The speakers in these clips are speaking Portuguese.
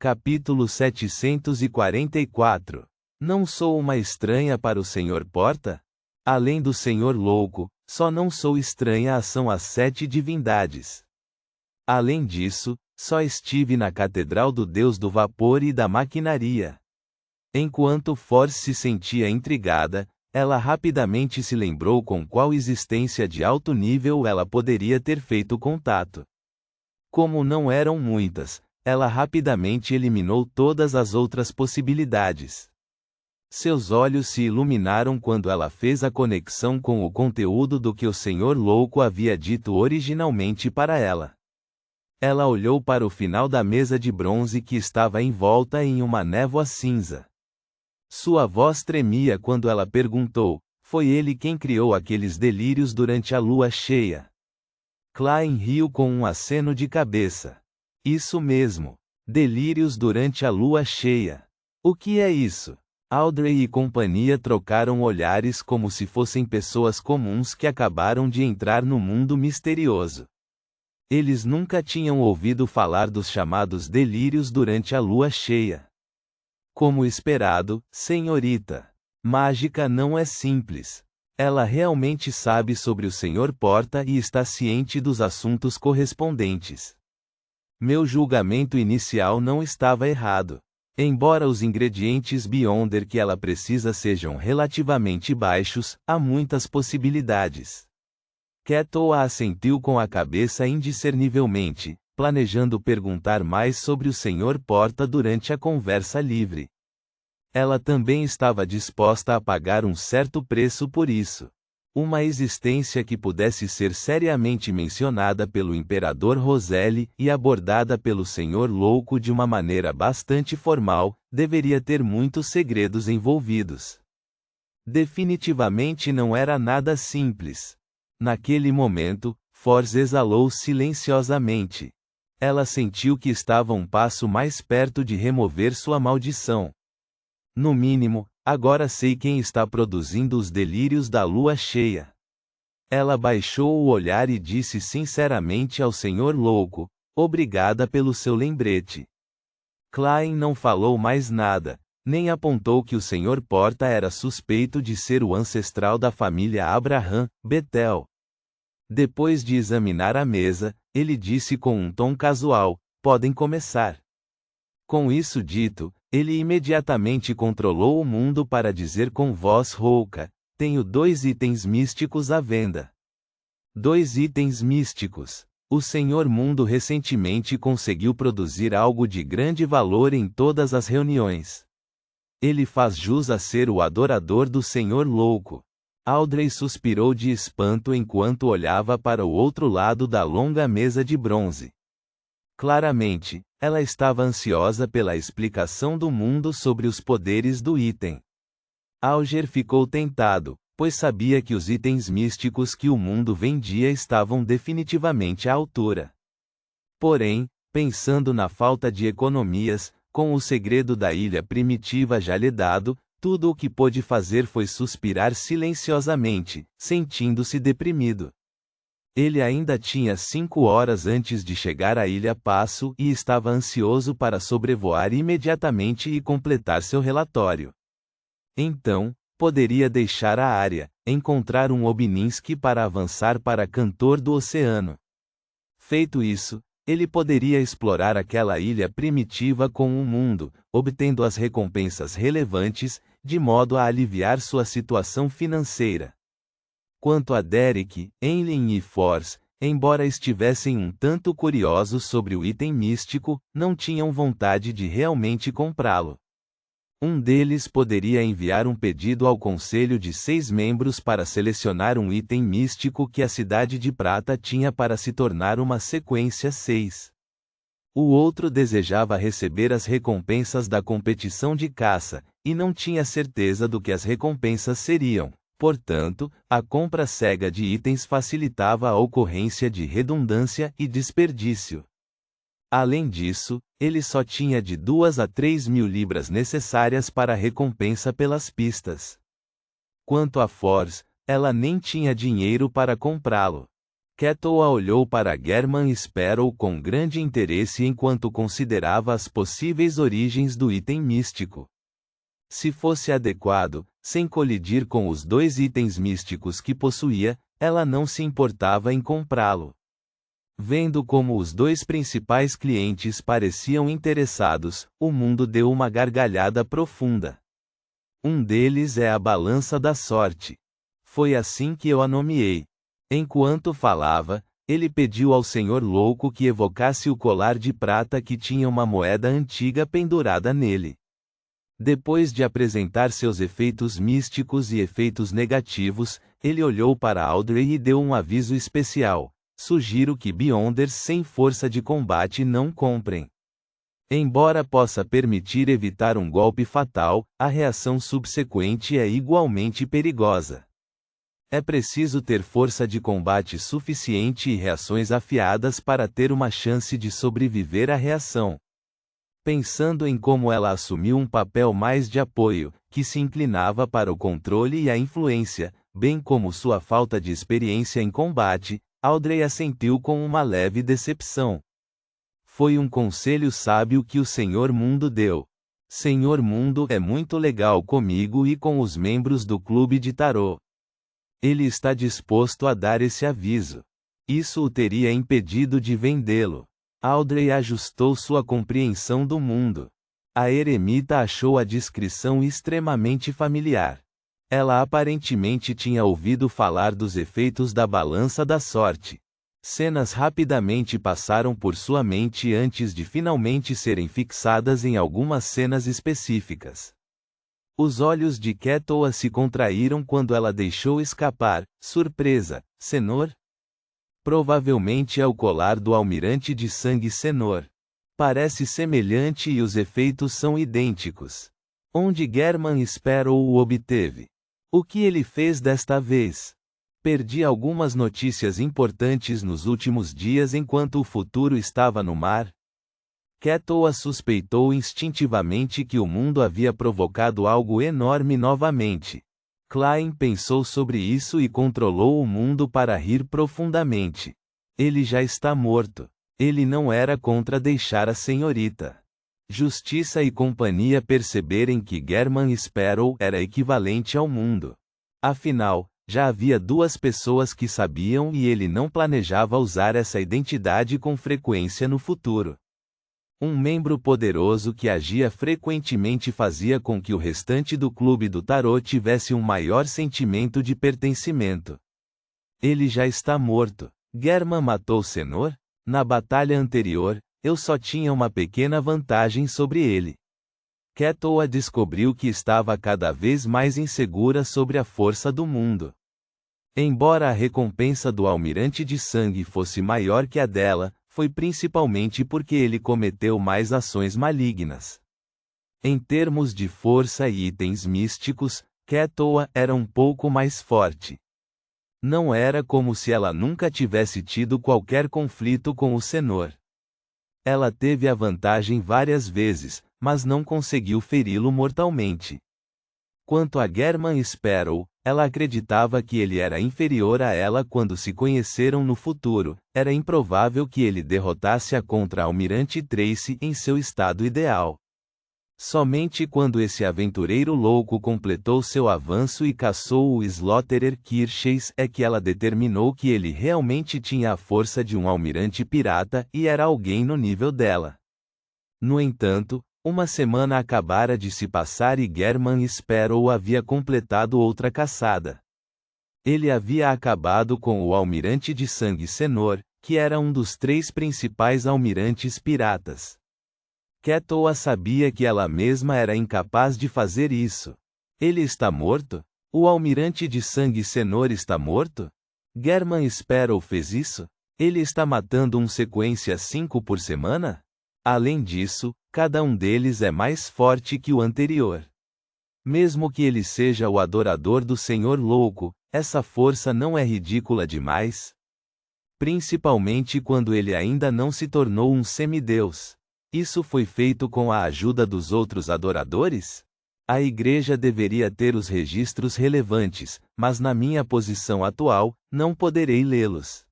Capítulo 744. Não sou uma estranha para o Senhor Porta? Além do Senhor Louco, só não sou estranha são as 7 divindades. Além disso, só estive na catedral do Deus do vapor e da maquinaria. Enquanto Force se sentia intrigada, ela rapidamente se lembrou com qual existência de alto nível ela poderia ter feito contato. Como não eram muitas, ela rapidamente eliminou todas as outras possibilidades. Seus olhos se iluminaram quando ela fez a conexão com o conteúdo do que o Senhor Louco havia dito originalmente para ela. Ela olhou para o final da mesa de bronze que estava envolta em uma névoa cinza. Sua voz tremia quando ela perguntou: foi ele quem criou aqueles delírios durante a lua cheia? Klein riu com um aceno de cabeça. Isso mesmo. Delírios durante a lua cheia. O que é isso? Audrey e companhia trocaram olhares como se fossem pessoas comuns que acabaram de entrar no mundo misterioso. Eles nunca tinham ouvido falar dos chamados delírios durante a lua cheia. Como esperado, senhorita. Mágica não é simples. Ela realmente sabe sobre o Senhor Porta e está ciente dos assuntos correspondentes. Meu julgamento inicial não estava errado. Embora os ingredientes Beyonder que ela precisa sejam relativamente baixos, há muitas possibilidades. Kettle assentiu com a cabeça indiscernivelmente, planejando perguntar mais sobre o Senhor Porta durante a conversa livre. Ela também estava disposta a pagar um certo preço por isso. Uma existência que pudesse ser seriamente mencionada pelo Imperador Roselle e abordada pelo Senhor Louco de uma maneira bastante formal, deveria ter muitos segredos envolvidos. Definitivamente não era nada simples. Naquele momento, Force exalou silenciosamente. Ela sentiu que estava um passo mais perto de remover sua maldição. No mínimo, agora sei quem está produzindo os delírios da lua cheia. Ela baixou o olhar e disse sinceramente ao Senhor Louco: obrigada pelo seu lembrete. Klein não falou mais nada, nem apontou que o Senhor Porta era suspeito de ser o ancestral da família Abraham, Bethel. Depois de examinar a mesa, ele disse com um tom casual: podem começar. Com isso dito, ele imediatamente controlou o mundo para dizer com voz rouca: tenho 2 itens místicos à venda. 2 itens místicos. O Senhor Mundo recentemente conseguiu produzir algo de grande valor em todas as reuniões. Ele faz jus a ser o adorador do Senhor Louco. Audrey suspirou de espanto enquanto olhava para o outro lado da longa mesa de bronze. Claramente, ela estava ansiosa pela explicação do mundo sobre os poderes do item. Alger ficou tentado, pois sabia que os itens místicos que o mundo vendia estavam definitivamente à altura. Porém, pensando na falta de economias, com o segredo da ilha primitiva já lhe dado, tudo o que pôde fazer foi suspirar silenciosamente, sentindo-se deprimido. Ele ainda tinha 5 horas antes de chegar à Ilha Passo e estava ansioso para sobrevoar imediatamente e completar seu relatório. Então, poderia deixar a área, encontrar um Obninski para avançar para Cantor do Oceano. Feito isso, ele poderia explorar aquela ilha primitiva com um mundo, obtendo as recompensas relevantes, de modo a aliviar sua situação financeira. Quanto a Derek, Enlin e Force, embora estivessem um tanto curiosos sobre o item místico, não tinham vontade de realmente comprá-lo. Um deles poderia enviar um pedido ao Conselho de 6 membros para selecionar um item místico que a Cidade de Prata tinha para se tornar uma sequência 6. O outro desejava receber as recompensas da competição de caça, e não tinha certeza do que as recompensas seriam. Portanto, a compra cega de itens facilitava a ocorrência de redundância e desperdício. Além disso, ele só tinha de 2 a 3 mil libras necessárias para a recompensa pelas pistas. Quanto a Force, ela nem tinha dinheiro para comprá-lo. Ketoa olhou para German Sparrow com grande interesse enquanto considerava as possíveis origens do item místico. Se fosse adequado, sem colidir com os 2 itens místicos que possuía, ela não se importava em comprá-lo. Vendo como os 2 principais clientes pareciam interessados, o mundo deu uma gargalhada profunda. Um deles é a balança da sorte. Foi assim que eu a nomeei. Enquanto falava, ele pediu ao Senhor Louco que evocasse o colar de prata que tinha uma moeda antiga pendurada nele. Depois de apresentar seus efeitos místicos e efeitos negativos, ele olhou para Audrey e deu um aviso especial. Sugiro que Beyonders sem força de combate não comprem. Embora possa permitir evitar um golpe fatal, a reação subsequente é igualmente perigosa. É preciso ter força de combate suficiente e reações afiadas para ter uma chance de sobreviver à reação. Pensando em como ela assumiu um papel mais de apoio, que se inclinava para o controle e a influência, bem como sua falta de experiência em combate, Audrey assentiu com uma leve decepção. Foi um conselho sábio que o Senhor Mundo deu. Senhor Mundo é muito legal comigo e com os membros do clube de tarô. Ele está disposto a dar esse aviso. Isso o teria impedido de vendê-lo. Audrey ajustou sua compreensão do mundo. A eremita achou a descrição extremamente familiar. Ela aparentemente tinha ouvido falar dos efeitos da balança da sorte. Cenas rapidamente passaram por sua mente antes de finalmente serem fixadas em algumas cenas específicas. Os olhos de Ketoa se contraíram quando ela deixou escapar, surpresa, Senor? Provavelmente é o colar do almirante de sangue Senor. Parece semelhante e os efeitos são idênticos. Onde German Sparrow o obteve? O que ele fez desta vez? Perdi algumas notícias importantes nos últimos dias enquanto o futuro estava no mar. Ketoa suspeitou instintivamente que o mundo havia provocado algo enorme novamente. Klein pensou sobre isso e controlou o mundo para rir profundamente. Ele já está morto. Ele não era contra deixar a senhorita Justiça e companhia perceberem que German Sparrow era equivalente ao mundo. Afinal, já havia 2 pessoas que sabiam e ele não planejava usar essa identidade com frequência no futuro. Um membro poderoso que agia frequentemente fazia com que o restante do clube do tarô tivesse um maior sentimento de pertencimento. Ele já está morto. German matou Senor? Na batalha anterior, eu só tinha uma pequena vantagem sobre ele. Ketoa descobriu que estava cada vez mais insegura sobre a força do mundo. Embora a recompensa do almirante de sangue fosse maior que a dela, foi principalmente porque ele cometeu mais ações malignas. Em termos de força e itens místicos, Ketoa era um pouco mais forte. Não era como se ela nunca tivesse tido qualquer conflito com o Senhor. Ela teve a vantagem várias vezes, mas não conseguiu feri-lo mortalmente. Quanto a German Sparrow, ela acreditava que ele era inferior a ela quando se conheceram no futuro. Era improvável que ele derrotasse-a contra Almirante Tracy em seu estado ideal. Somente quando esse aventureiro louco completou seu avanço e caçou o Slaughterer Kirchhoff é que ela determinou que ele realmente tinha a força de um almirante pirata e era alguém no nível dela. No entanto, uma semana acabara de se passar e German Sparrow havia completado outra caçada. Ele havia acabado com o almirante de sangue Senor, que era um dos 3 principais almirantes piratas. Ketoa sabia que ela mesma era incapaz de fazer isso. Ele está morto? O almirante de sangue Senor está morto? German Sparrow fez isso? Ele está matando um sequência 5 por semana? Além disso, cada um deles é mais forte que o anterior. Mesmo que ele seja o adorador do Senhor Louco, essa força não é ridícula demais? Principalmente quando ele ainda não se tornou um semideus. Isso foi feito com a ajuda dos outros adoradores? A igreja deveria ter os registros relevantes, mas na minha posição atual, não poderei lê-los.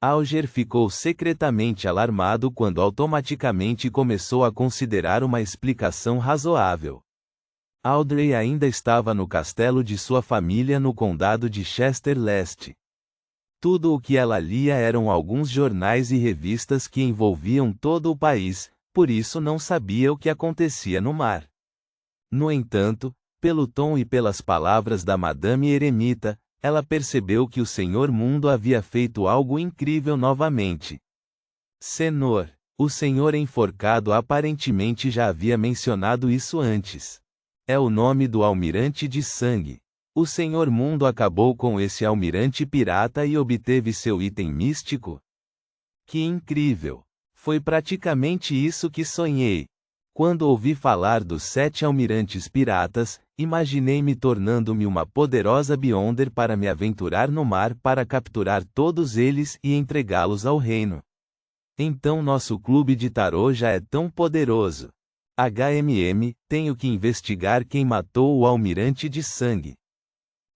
Alger ficou secretamente alarmado quando automaticamente começou a considerar uma explicação razoável. Audrey ainda estava no castelo de sua família no condado de Chester Leste. Tudo o que ela lia eram alguns jornais e revistas que envolviam todo o país, por isso não sabia o que acontecia no mar. No entanto, pelo tom e pelas palavras da Madame Eremita, ela percebeu que o Senhor Mundo havia feito algo incrível novamente. Senhor, o Senhor enforcado aparentemente já havia mencionado isso antes. É o nome do almirante de sangue. O Senhor Mundo acabou com esse almirante pirata e obteve seu item místico? Que incrível! Foi praticamente isso que sonhei. Quando ouvi falar dos 7 almirantes piratas, imaginei-me tornando-me uma poderosa Beyonder para me aventurar no mar para capturar todos eles e entregá-los ao reino. Então nosso clube de tarô já é tão poderoso. tenho que investigar quem matou o almirante de sangue.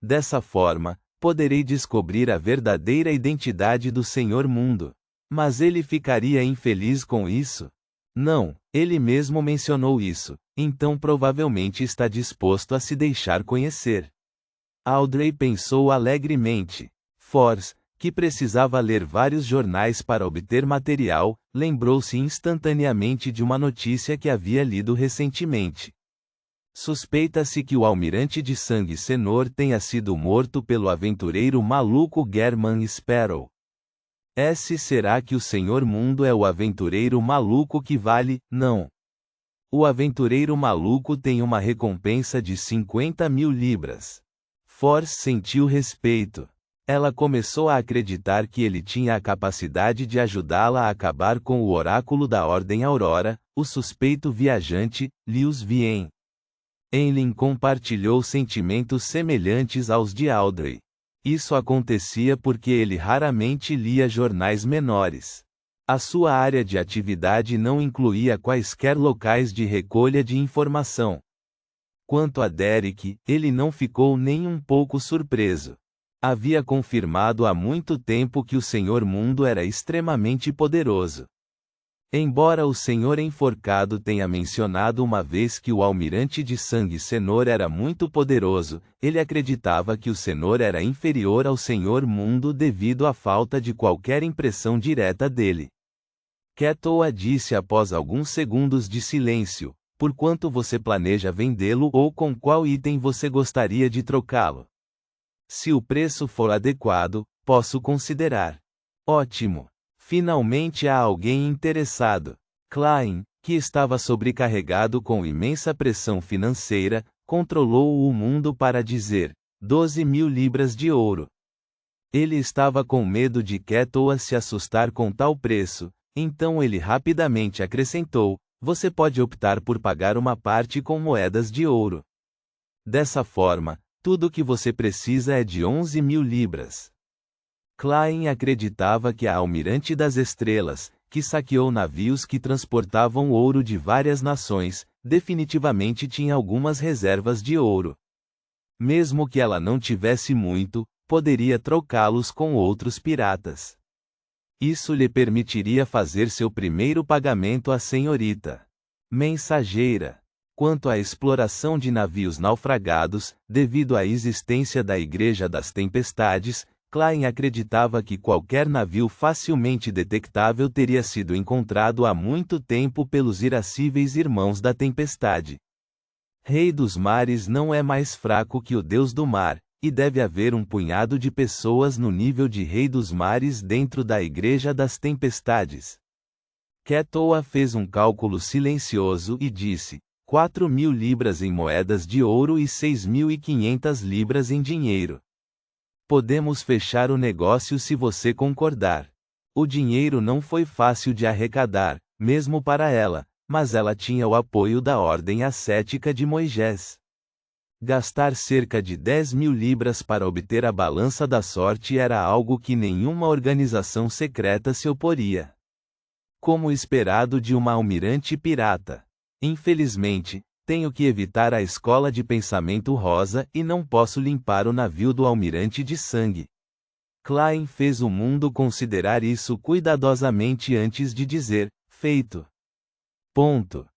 Dessa forma, poderei descobrir a verdadeira identidade do Senhor Mundo. Mas ele ficaria infeliz com isso? Não, ele mesmo mencionou isso, então provavelmente está disposto a se deixar conhecer. Audrey pensou alegremente. Force, que precisava ler vários jornais para obter material, lembrou-se instantaneamente de uma notícia que havia lido recentemente. Suspeita-se que o almirante de sangue Senor tenha sido morto pelo aventureiro maluco German Sparrow. Será que o Senhor Mundo é o aventureiro maluco que vale? Não. O aventureiro maluco tem uma recompensa de 50.000 libras. Force sentiu respeito. Ela começou a acreditar que ele tinha a capacidade de ajudá-la a acabar com o oráculo da Ordem Aurora, o suspeito viajante, Lius Vien. Enlin compartilhou sentimentos semelhantes aos de Audrey. Isso acontecia porque ele raramente lia jornais menores. A sua área de atividade não incluía quaisquer locais de recolha de informação. Quanto a Derek, ele não ficou nem um pouco surpreso. Havia confirmado há muito tempo que o Senhor Mundo era extremamente poderoso. Embora o Senhor Enforcado tenha mencionado uma vez que o almirante de sangue Senor era muito poderoso, ele acreditava que o Senor era inferior ao Senhor Mundo devido à falta de qualquer impressão direta dele. Ketoa disse após alguns segundos de silêncio: por quanto você planeja vendê-lo ou com qual item você gostaria de trocá-lo? Se o preço for adequado, posso considerar. Ótimo! Finalmente há alguém interessado. Klein, que estava sobrecarregado com imensa pressão financeira, controlou o mundo para dizer: 12.000 libras de ouro. Ele estava com medo de Ketoa se assustar com tal preço, então ele rapidamente acrescentou: você pode optar por pagar uma parte com moedas de ouro. Dessa forma, tudo o que você precisa é de 11.000 libras. Klein acreditava que a Almirante das Estrelas, que saqueou navios que transportavam ouro de várias nações, definitivamente tinha algumas reservas de ouro. Mesmo que ela não tivesse muito, poderia trocá-los com outros piratas. Isso lhe permitiria fazer seu primeiro pagamento à senhorita mensageira. Quanto à exploração de navios naufragados, devido à existência da Igreja das Tempestades, Klein acreditava que qualquer navio facilmente detectável teria sido encontrado há muito tempo pelos irascíveis Irmãos da Tempestade. Rei dos Mares não é mais fraco que o Deus do Mar, e deve haver um punhado de pessoas no nível de Rei dos Mares dentro da Igreja das Tempestades. Ketoa fez um cálculo silencioso e disse: 4.000 libras em moedas de ouro e 6.500 libras em dinheiro. Podemos fechar o negócio se você concordar. O dinheiro não foi fácil de arrecadar, mesmo para ela, mas ela tinha o apoio da Ordem Ascética de Moisés. Gastar cerca de 10.000 libras para obter a balança da sorte era algo que nenhuma organização secreta se oporia. Como esperado de uma almirante pirata. Infelizmente, tenho que evitar a escola de pensamento rosa e não posso limpar o navio do almirante de sangue. Klein fez o mundo considerar isso cuidadosamente antes de dizer, feito. Ponto.